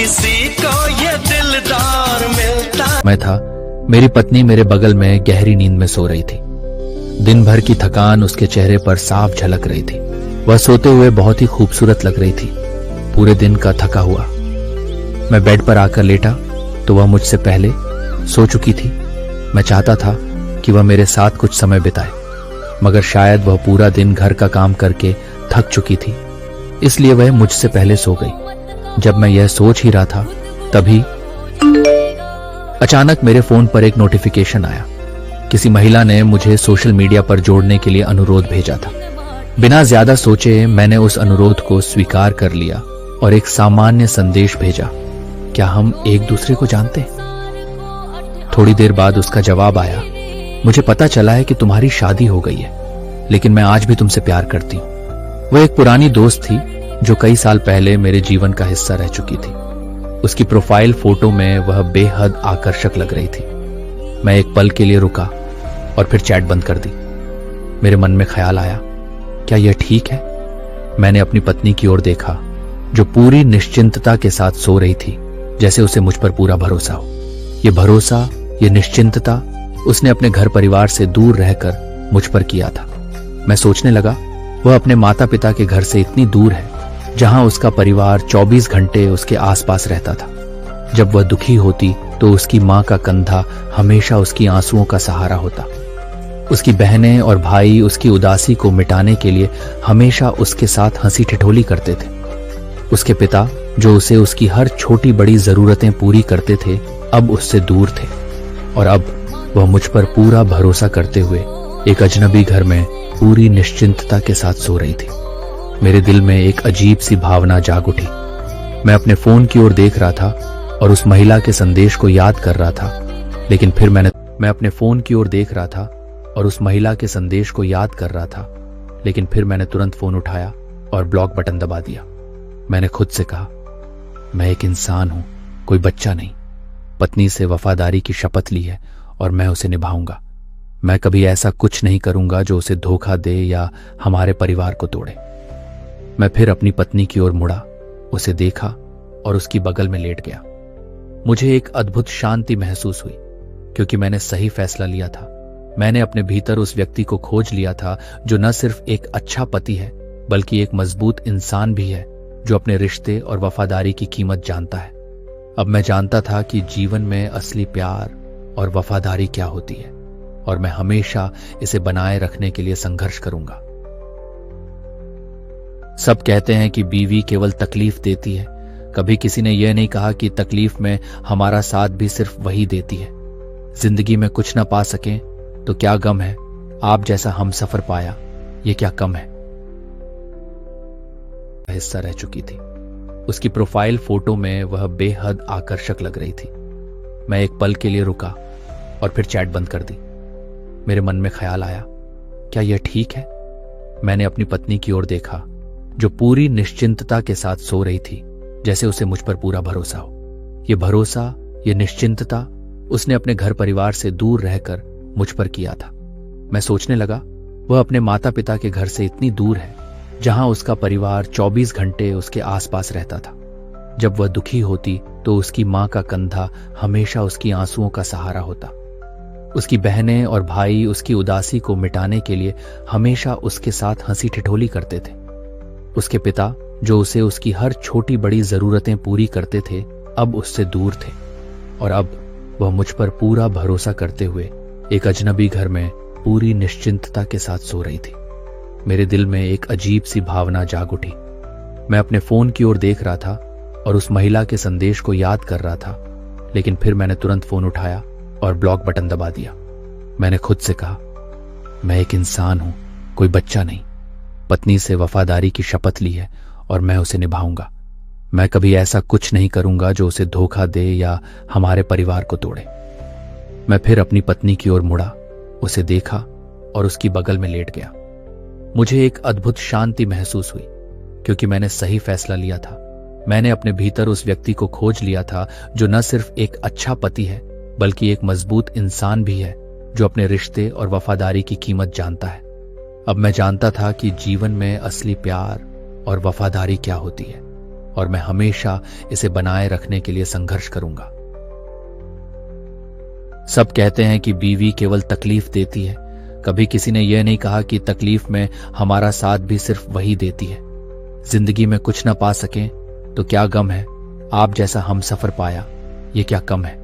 किसी को ये दिलदार मिलता। मैं था, मेरी पत्नी मेरे बगल में गहरी नींद में सो रही थी। दिन भर की थकान उसके चेहरे पर साफ झलक रही थी। वह सोते हुए बहुत ही खूबसूरत लग रही थी, पूरे दिन का थका हुआ। मैं बेड पर आकर लेटा तो वह मुझसे पहले सो चुकी थी। मैं चाहता था कि वह मेरे साथ कुछ समय बिताए, मगर शायद वह पूरा दिन घर का काम करके थक चुकी थी, इसलिए वह मुझसे पहले सो गई। जब मैं यह सोच ही रहा था तभी अचानक मेरे फोन पर एक नोटिफिकेशन आया। किसी महिला ने मुझे सोशल मीडिया पर जोड़ने के लिए अनुरोध भेजा था। बिना ज्यादा सोचे मैंने उस अनुरोध को स्वीकार कर लिया और एक सामान्य संदेश भेजा, क्या हम एक दूसरे को जानते? थोड़ी देर बाद उसका जवाब आया, मुझे पता चला है कि तुम्हारी शादी हो गई है, लेकिन मैं आज भी तुमसे प्यार करती हूँ। वह एक पुरानी दोस्त थी जो कई साल पहले मेरे जीवन का हिस्सा रह चुकी थी। उसकी प्रोफाइल फोटो में वह बेहद आकर्षक लग रही थी। मैं एक पल के लिए रुका और फिर चैट बंद कर दी। मेरे मन में ख्याल आया, क्या यह ठीक है? मैंने अपनी पत्नी की ओर देखा जो पूरी निश्चिंतता के साथ सो रही थी, जैसे उसे मुझ पर पूरा भरोसा हो। यह भरोसा, यह निश्चिंतता उसने अपने घर परिवार से दूर रहकर मुझ पर किया था। मैं सोचने लगा, वह अपने माता पिता के घर से इतनी दूर है जहां उसका परिवार 24 घंटे उसके आसपास रहता था। जब वह दुखी होती तो उसकी मां का कंधा हमेशा उसकी आंसुओं का सहारा होता। उसकी बहनें और भाई उसकी उदासी को मिटाने के लिए हमेशा उसके साथ हंसी ठिठोली करते थे। उसके पिता जो उसे उसकी हर छोटी बड़ी जरूरतें पूरी करते थे, अब उससे दूर थे और अब वह मुझ पर पूरा भरोसा करते हुए एक अजनबी घर में पूरी निश्चिंतता के साथ सो रही थी। मेरे दिल में एक अजीब सी भावना जाग उठी। मैं अपने फोन की ओर देख रहा था और उस महिला के संदेश को याद कर रहा था, लेकिन फिर मैंने तुरंत फोन उठाया और ब्लॉक बटन दबा दिया। मैंने खुद से कहा, मैं एक इंसान हूं, कोई बच्चा नहीं। पत्नी से वफादारी की शपथ ली है और मैं उसे निभाऊंगा। मैं कभी ऐसा कुछ नहीं करूंगा जो उसे धोखा दे या हमारे परिवार को तोड़े। मैं फिर अपनी पत्नी की ओर मुड़ा, उसे देखा और उसकी बगल में लेट गया। मुझे एक अद्भुत शांति महसूस हुई क्योंकि मैंने सही फैसला लिया था। मैंने अपने भीतर उस व्यक्ति को खोज लिया था जो न सिर्फ एक अच्छा पति है बल्कि एक मजबूत इंसान भी है, जो अपने रिश्ते और वफादारी की कीमत जानता है। अब मैं जानता था कि जीवन में असली प्यार और वफादारी क्या होती है और मैं हमेशा इसे बनाए रखने के लिए संघर्ष करूंगा। सब कहते हैं कि बीवी केवल तकलीफ देती है। कभी किसी ने यह नहीं कहा कि तकलीफ में हमारा साथ भी सिर्फ वही देती है। जिंदगी में कुछ ना पा सकें तो क्या गम है, आप जैसा हमसफर पाया, ये क्या कम है। हिस्सा रह चुकी थी। उसकी प्रोफाइल फोटो में वह बेहद आकर्षक लग रही थी। मैं एक पल के लिए रुका और फिर चैट बंद कर दी। मेरे मन में ख्याल आया, क्या यह ठीक है? मैंने अपनी पत्नी की ओर देखा जो पूरी निश्चिंतता के साथ सो रही थी, जैसे उसे मुझ पर पूरा भरोसा हो। यह भरोसा, यह निश्चिंतता उसने अपने घर परिवार से दूर रहकर मुझ पर किया था। मैं सोचने लगा, वह अपने माता पिता के घर से इतनी दूर है जहां उसका परिवार 24 घंटे उसके आसपास रहता था। जब वह दुखी होती तो उसकी मां का कंधा हमेशा उसकी आंसुओं का सहारा होता। उसकी बहनें और भाई उसकी उदासी को मिटाने के लिए हमेशा उसके साथ हंसी ठिठोली करते थे। उसके पिता जो उसे उसकी हर छोटी बड़ी जरूरतें पूरी करते थे, अब उससे दूर थे और अब वह मुझ पर पूरा भरोसा करते हुए एक अजनबी घर में पूरी निश्चिंतता के साथ सो रही थी। मेरे दिल में एक अजीब सी भावना जाग उठी। मैं अपने फोन की ओर देख रहा था और उस महिला के संदेश को याद कर रहा था, लेकिन फिर मैंने तुरंत फोन उठाया और ब्लॉक बटन दबा दिया। मैंने खुद से कहा, मैं एक इंसान हूं, कोई बच्चा नहीं। पत्नी से वफादारी की शपथ ली है और मैं उसे निभाऊंगा। मैं कभी ऐसा कुछ नहीं करूंगा जो उसे धोखा दे या हमारे परिवार को तोड़े। मैं फिर अपनी पत्नी की ओर मुड़ा, उसे देखा और उसकी बगल में लेट गया। मुझे एक अद्भुत शांति महसूस हुई क्योंकि मैंने सही फैसला लिया था। मैंने अपने भीतर उस व्यक्ति को खोज लिया था जो न सिर्फ एक अच्छा पति है बल्कि एक मजबूत इंसान भी है, जो अपने रिश्ते और वफादारी की कीमत जानता है। अब मैं जानता था कि जीवन में असली प्यार और वफादारी क्या होती है और मैं हमेशा इसे बनाए रखने के लिए संघर्ष करूंगा। सब कहते हैं कि बीवी केवल तकलीफ देती है। कभी किसी ने यह नहीं कहा कि तकलीफ में हमारा साथ भी सिर्फ वही देती है। जिंदगी में कुछ न पा सकें तो क्या गम है, आप जैसा हमसफर पाया, ये क्या कम है।